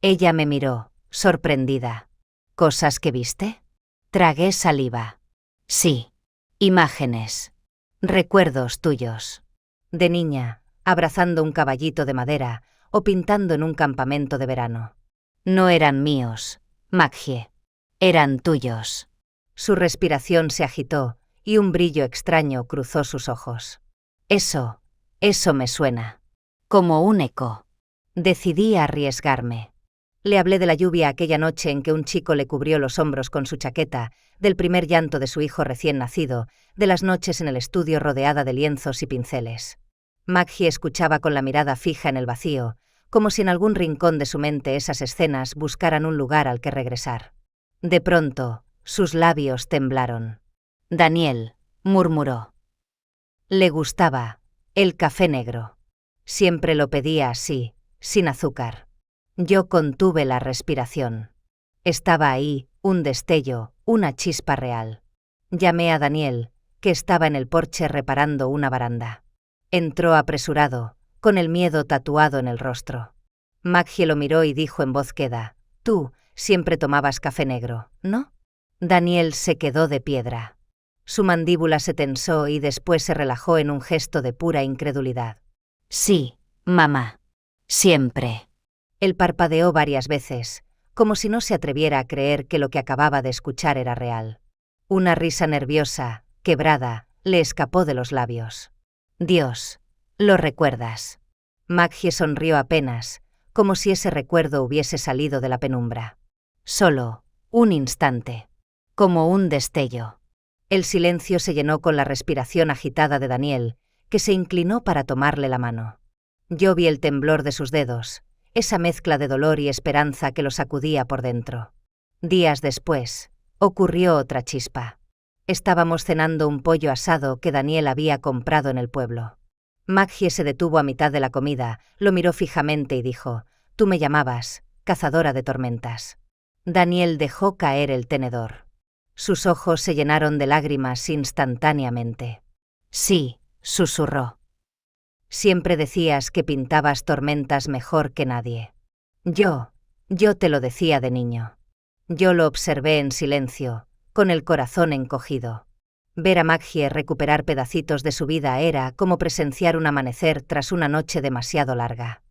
Ella me miró, sorprendida. «¿Cosas que viste?» Tragué saliva. «Sí. Imágenes. Recuerdos tuyos. De niña, abrazando un caballito de madera o pintando en un campamento de verano. No eran míos, Maggie. Eran tuyos». Su respiración se agitó y un brillo extraño cruzó sus ojos. Eso me suena. Como un eco. Decidí arriesgarme. Le hablé de la lluvia aquella noche en que un chico le cubrió los hombros con su chaqueta, del primer llanto de su hijo recién nacido, de las noches en el estudio rodeada de lienzos y pinceles. Maggie escuchaba con la mirada fija en el vacío, como si en algún rincón de su mente esas escenas buscaran un lugar al que regresar. De pronto, sus labios temblaron. «Daniel», murmuró. Le gustaba el café negro. Siempre lo pedía así, sin azúcar. Yo contuve la respiración. Estaba ahí, un destello, una chispa real. Llamé a Daniel, que estaba en el porche reparando una baranda. Entró apresurado, con el miedo tatuado en el rostro. Maggie lo miró y dijo en voz queda: «Tú siempre tomabas café negro, ¿no?» Daniel se quedó de piedra. Su mandíbula se tensó y después se relajó en un gesto de pura incredulidad. «Sí, mamá. Siempre». Él parpadeó varias veces, como si no se atreviera a creer que lo que acababa de escuchar era real. Una risa nerviosa, quebrada, le escapó de los labios. «Dios, ¿lo recuerdas?» Maggie sonrió apenas, como si ese recuerdo hubiese salido de la penumbra. Solo un instante. Como un destello. El silencio se llenó con la respiración agitada de Daniel, que se inclinó para tomarle la mano. Yo vi el temblor de sus dedos, esa mezcla de dolor y esperanza que lo sacudía por dentro. Días después, ocurrió otra chispa. Estábamos cenando un pollo asado que Daniel había comprado en el pueblo. Maggie se detuvo a mitad de la comida, lo miró fijamente y dijo: «Tú me llamabas, cazadora de tormentas». Daniel dejó caer el tenedor. Sus ojos se llenaron de lágrimas instantáneamente. «Sí», susurró. «Siempre decías que pintabas tormentas mejor que nadie». Yo te lo decía de niño. Yo lo observé en silencio, con el corazón encogido. Ver a Maggie recuperar pedacitos de su vida era como presenciar un amanecer tras una noche demasiado larga.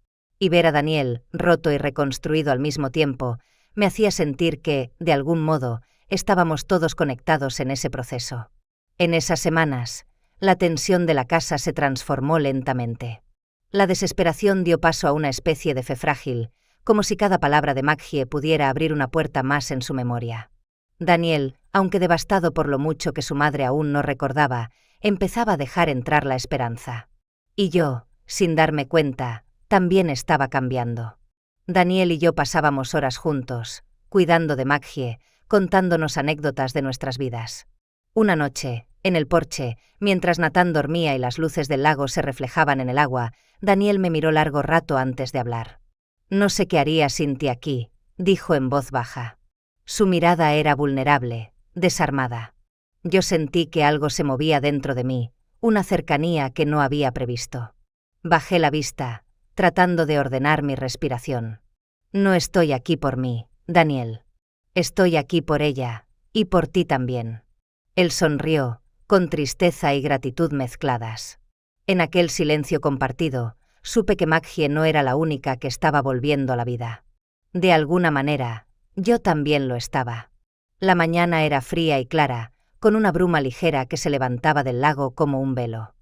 y ver a Daniel, roto y reconstruido al mismo tiempo, me hacía sentir que, de algún modo, estábamos todos conectados en ese proceso. En esas semanas, la tensión de la casa se transformó lentamente. La desesperación dio paso a una especie de fe frágil, como si cada palabra de Maggie pudiera abrir una puerta más en su memoria. Daniel, aunque devastado por lo mucho que su madre aún no recordaba, empezaba a dejar entrar la esperanza. Y yo, sin darme cuenta, también estaba cambiando. Daniel y yo pasábamos horas juntos, cuidando de Maggie, contándonos anécdotas de nuestras vidas. Una noche, en el porche, mientras Nathan dormía y las luces del lago se reflejaban en el agua, Daniel me miró largo rato antes de hablar. «No sé qué haría sin ti aquí», dijo en voz baja. Su mirada era vulnerable, desarmada. Yo sentí que algo se movía dentro de mí, una cercanía que no había previsto. Bajé la vista, tratando de ordenar mi respiración. «No estoy aquí por mí, Daniel. Estoy aquí por ella, y por ti también». Él sonrió, con tristeza y gratitud mezcladas. En aquel silencio compartido, supe que Maggie no era la única que estaba volviendo a la vida. De alguna manera, yo también lo estaba. La mañana era fría y clara, con una bruma ligera que se levantaba del lago como un velo.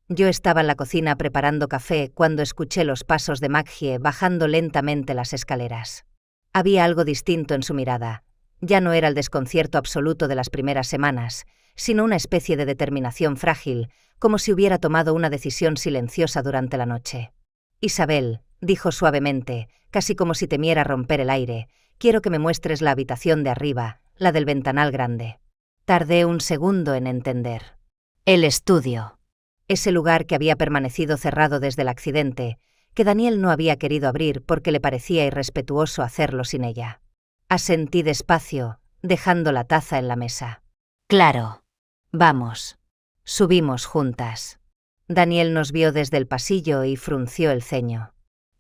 Yo estaba en la cocina preparando café cuando escuché los pasos de Maggie bajando lentamente las escaleras. Había algo distinto en su mirada. Ya no era el desconcierto absoluto de las primeras semanas, sino una especie de determinación frágil, como si hubiera tomado una decisión silenciosa durante la noche. «Isabel», dijo suavemente, casi como si temiera romper el aire, «quiero que me muestres la habitación de arriba, la del ventanal grande». Tardé un segundo en entender. El estudio. Ese lugar que había permanecido cerrado desde el accidente, que Daniel no había querido abrir porque le parecía irrespetuoso hacerlo sin ella. Asentí despacio, dejando la taza en la mesa. «Claro. Vamos». Subimos juntas. Daniel nos vio desde el pasillo y frunció el ceño.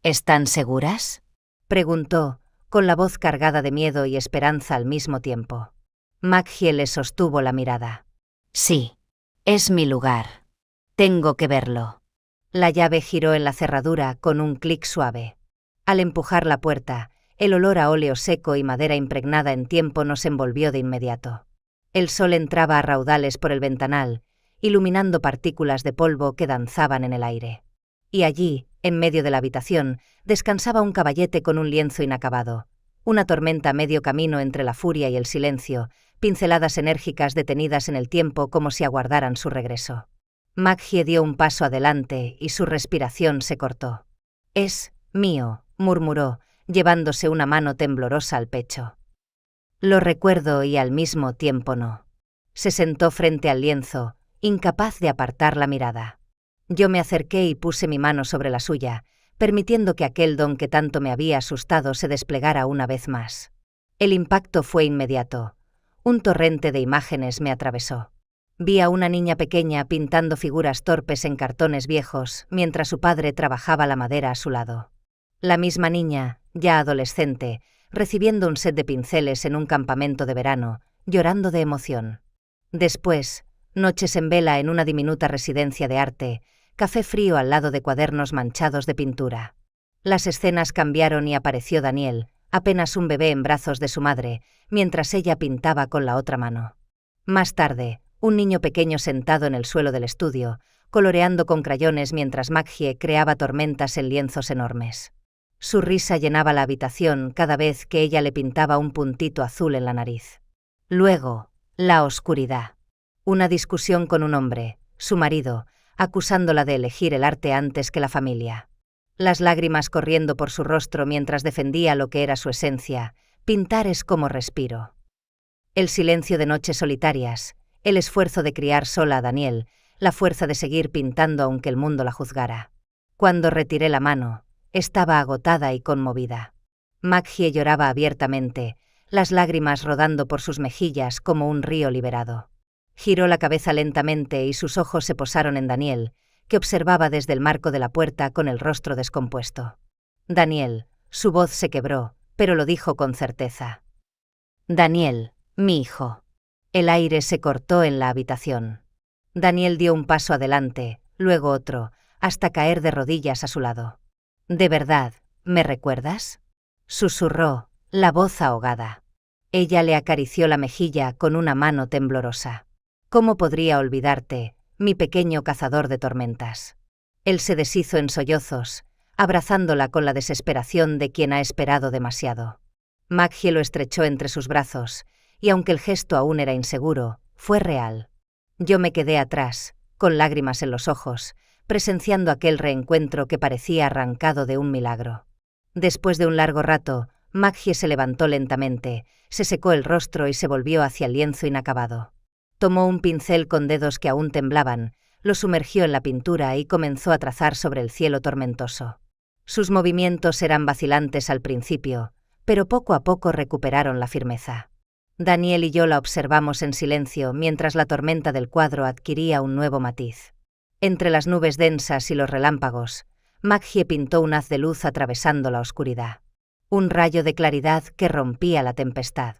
«¿Están seguras?», preguntó, con la voz cargada de miedo y esperanza al mismo tiempo. Maggie le sostuvo la mirada. «Sí. Es mi lugar. Tengo que verlo». La llave giró en la cerradura con un clic suave. Al empujar la puerta, el olor a óleo seco y madera impregnada en tiempo nos envolvió de inmediato. El sol entraba a raudales por el ventanal, iluminando partículas de polvo que danzaban en el aire. Y allí, en medio de la habitación, descansaba un caballete con un lienzo inacabado. Una tormenta a medio camino entre la furia y el silencio, pinceladas enérgicas detenidas en el tiempo como si aguardaran su regreso. Maggie dio un paso adelante y su respiración se cortó. «Es mío», murmuró, llevándose una mano temblorosa al pecho. Lo recuerdo y al mismo tiempo no. Se sentó frente al lienzo, incapaz de apartar la mirada. Yo me acerqué y puse mi mano sobre la suya, permitiendo que aquel don que tanto me había asustado se desplegara una vez más. El impacto fue inmediato. Un torrente de imágenes me atravesó. Vi a una niña pequeña pintando figuras torpes en cartones viejos, mientras su padre trabajaba la madera a su lado. La misma niña, ya adolescente, recibiendo un set de pinceles en un campamento de verano, llorando de emoción. Después, noches en vela en una diminuta residencia de arte, café frío al lado de cuadernos manchados de pintura. Las escenas cambiaron y apareció Daniel, apenas un bebé en brazos de su madre, mientras ella pintaba con la otra mano. Más tarde, un niño pequeño sentado en el suelo del estudio, coloreando con crayones mientras Maggie creaba tormentas en lienzos enormes. Su risa llenaba la habitación cada vez que ella le pintaba un puntito azul en la nariz. Luego, la oscuridad. Una discusión con un hombre, su marido, acusándola de elegir el arte antes que la familia. Las lágrimas corriendo por su rostro mientras defendía lo que era su esencia: pintar es como respiro. El silencio de noches solitarias, el esfuerzo de criar sola a Daniel, la fuerza de seguir pintando aunque el mundo la juzgara. Cuando retiré la mano, estaba agotada y conmovida. Maggie lloraba abiertamente, las lágrimas rodando por sus mejillas como un río liberado. Giró la cabeza lentamente y sus ojos se posaron en Daniel, que observaba desde el marco de la puerta con el rostro descompuesto. «Daniel», su voz se quebró, pero lo dijo con certeza. «Daniel, mi hijo». El aire se cortó en la habitación. Daniel dio un paso adelante, luego otro, hasta caer de rodillas a su lado. «De verdad, ¿Me recuerdas?, susurró, la voz ahogada. Ella le acarició la mejilla con una mano temblorosa. ¿Cómo podría olvidarte, mi pequeño cazador de tormentas? Él se deshizo en sollozos, abrazándola con la desesperación de quien ha esperado demasiado. Maggie lo estrechó entre sus brazos, y aunque el gesto aún era inseguro, fue real. Yo me quedé atrás, con lágrimas en los ojos, presenciando aquel reencuentro que parecía arrancado de un milagro. Después de un largo rato, Maggie se levantó lentamente, se secó el rostro y se volvió hacia el lienzo inacabado. Tomó un pincel con dedos que aún temblaban, lo sumergió en la pintura y comenzó a trazar sobre el cielo tormentoso. Sus movimientos eran vacilantes al principio, pero poco a poco recuperaron la firmeza. Daniel y yo la observamos en silencio mientras la tormenta del cuadro adquiría un nuevo matiz. Entre las nubes densas y los relámpagos, Maggie pintó un haz de luz atravesando la oscuridad. Un rayo de claridad que rompía la tempestad.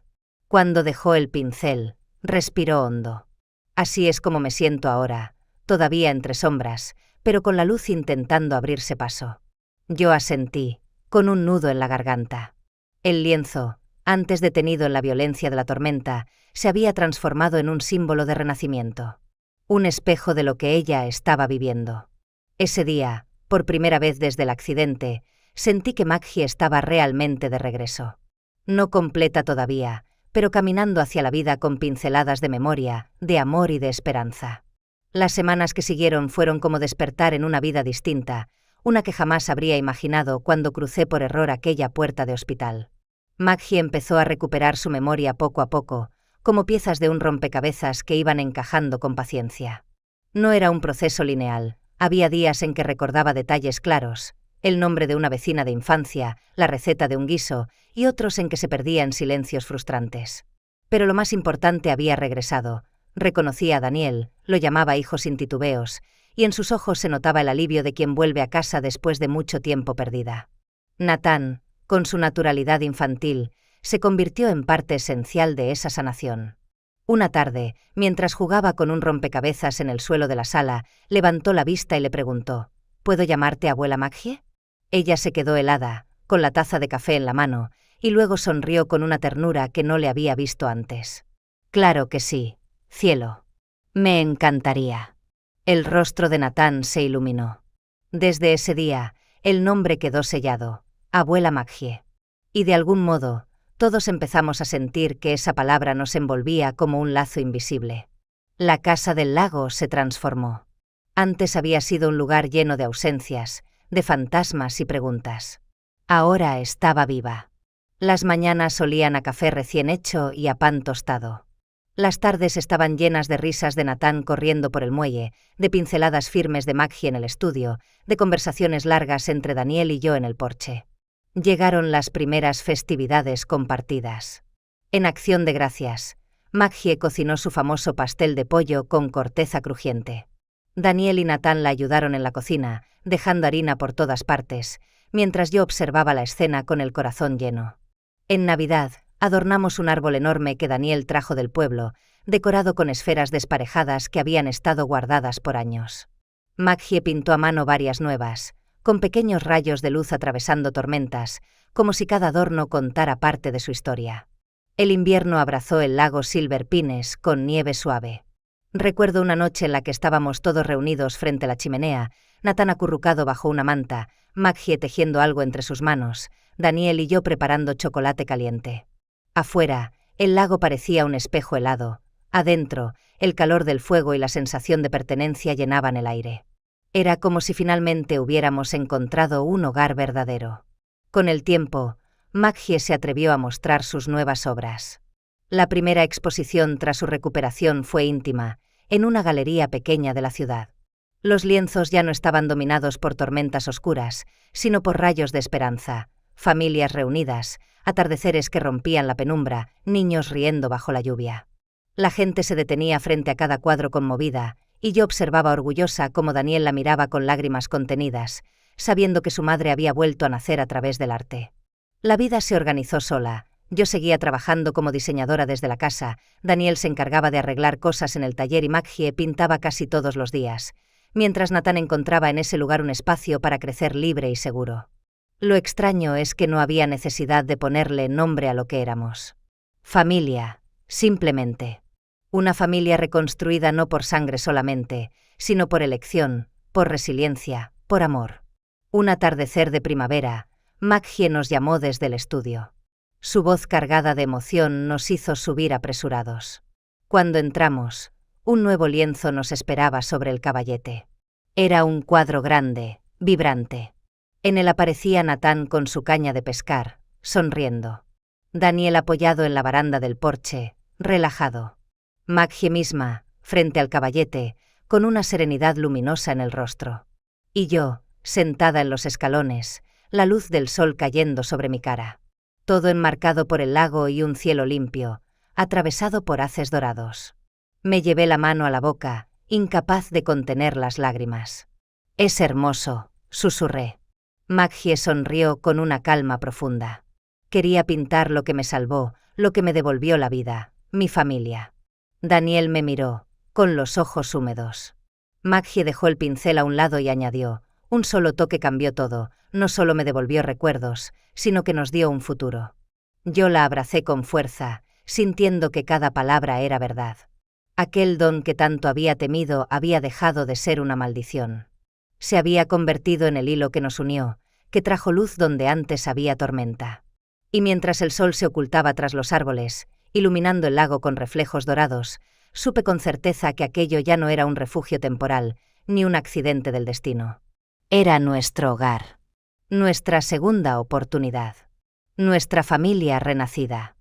Cuando dejó el pincel, respiró hondo. Así es como me siento ahora, todavía entre sombras, pero con la luz intentando abrirse paso. Yo asentí, con un nudo en la garganta. El lienzo, antes detenido en la violencia de la tormenta, se había transformado en un símbolo de renacimiento. Un espejo de lo que ella estaba viviendo. Ese día, por primera vez desde el accidente, sentí que Maggie estaba realmente de regreso. No completa todavía, pero caminando hacia la vida con pinceladas de memoria, de amor y de esperanza. Las semanas que siguieron fueron como despertar en una vida distinta, una que jamás habría imaginado cuando crucé por error aquella puerta de hospital. Maggie empezó a recuperar su memoria poco a poco, como piezas de un rompecabezas que iban encajando con paciencia. No era un proceso lineal, había días en que recordaba detalles claros, el nombre de una vecina de infancia, la receta de un guiso, y otros en que se perdía en silencios frustrantes. Pero lo más importante había regresado. Reconocía a Daniel, lo llamaba hijo sin titubeos, y en sus ojos se notaba el alivio de quien vuelve a casa después de mucho tiempo perdida. Natán, con su naturalidad infantil, se convirtió en parte esencial de esa sanación. Una tarde, mientras jugaba con un rompecabezas en el suelo de la sala, levantó la vista y le preguntó: ¿Puedo llamarte abuela Maggie? Ella se quedó helada, con la taza de café en la mano, y luego sonrió con una ternura que no le había visto antes. Claro que sí, cielo. Me encantaría. El rostro de Natán se iluminó. Desde ese día, el nombre quedó sellado, abuela Maggie. Y de algún modo, todos empezamos a sentir que esa palabra nos envolvía como un lazo invisible. La casa del lago se transformó. Antes había sido un lugar lleno de ausencias, de fantasmas y preguntas. Ahora estaba viva. Las mañanas olían a café recién hecho y a pan tostado. Las tardes estaban llenas de risas de Natán corriendo por el muelle, de pinceladas firmes de Maggie en el estudio, de conversaciones largas entre Daniel y yo en el porche. Llegaron las primeras festividades compartidas. En acción de gracias, Maggie cocinó su famoso pastel de pollo con corteza crujiente. Daniel y Natán la ayudaron en la cocina, dejando harina por todas partes, mientras yo observaba la escena con el corazón lleno. En Navidad, adornamos un árbol enorme que Daniel trajo del pueblo, decorado con esferas desparejadas que habían estado guardadas por años. Maggie pintó a mano varias nuevas, con pequeños rayos de luz atravesando tormentas, como si cada adorno contara parte de su historia. El invierno abrazó el lago Silver Pines con nieve suave. Recuerdo una noche en la que estábamos todos reunidos frente a la chimenea, Natán acurrucado bajo una manta, Maggie tejiendo algo entre sus manos, Daniel y yo preparando chocolate caliente. Afuera, el lago parecía un espejo helado. Adentro, el calor del fuego y la sensación de pertenencia llenaban el aire. Era como si finalmente hubiéramos encontrado un hogar verdadero. Con el tiempo, Maggie se atrevió a mostrar sus nuevas obras. La primera exposición tras su recuperación fue íntima, en una galería pequeña de la ciudad. Los lienzos ya no estaban dominados por tormentas oscuras, sino por rayos de esperanza, familias reunidas, atardeceres que rompían la penumbra, niños riendo bajo la lluvia. La gente se detenía frente a cada cuadro conmovida, y yo observaba orgullosa cómo Daniel la miraba con lágrimas contenidas, sabiendo que su madre había vuelto a nacer a través del arte. La vida se organizó sola. Yo seguía trabajando como diseñadora desde la casa, Daniel se encargaba de arreglar cosas en el taller y Maggie pintaba casi todos los días, mientras Natán encontraba en ese lugar un espacio para crecer libre y seguro. Lo extraño es que no había necesidad de ponerle nombre a lo que éramos. Familia, simplemente. Una familia reconstruida no por sangre solamente, sino por elección, por resiliencia, por amor. Un atardecer de primavera, Maggie nos llamó desde el estudio. Su voz cargada de emoción nos hizo subir apresurados. Cuando entramos, un nuevo lienzo nos esperaba sobre el caballete. Era un cuadro grande, vibrante. En él aparecía Nathan con su caña de pescar, sonriendo. Daniel apoyado en la baranda del porche, relajado. Maggie misma, frente al caballete, con una serenidad luminosa en el rostro. Y yo, sentada en los escalones, la luz del sol cayendo sobre mi cara. Todo enmarcado por el lago y un cielo limpio, atravesado por haces dorados. Me llevé la mano a la boca, incapaz de contener las lágrimas. «Es hermoso», susurré. Maggie sonrió con una calma profunda. Quería pintar lo que me salvó, lo que me devolvió la vida, mi familia. Daniel me miró, con los ojos húmedos. Maggie dejó el pincel a un lado y añadió: «Un solo toque cambió todo, no solo me devolvió recuerdos, sino que nos dio un futuro». Yo la abracé con fuerza, sintiendo que cada palabra era verdad. Aquel don que tanto había temido había dejado de ser una maldición. Se había convertido en el hilo que nos unió, que trajo luz donde antes había tormenta. Y mientras el sol se ocultaba tras los árboles, iluminando el lago con reflejos dorados, supe con certeza que aquello ya no era un refugio temporal, ni un accidente del destino. Era nuestro hogar. Nuestra segunda oportunidad. Nuestra familia renacida.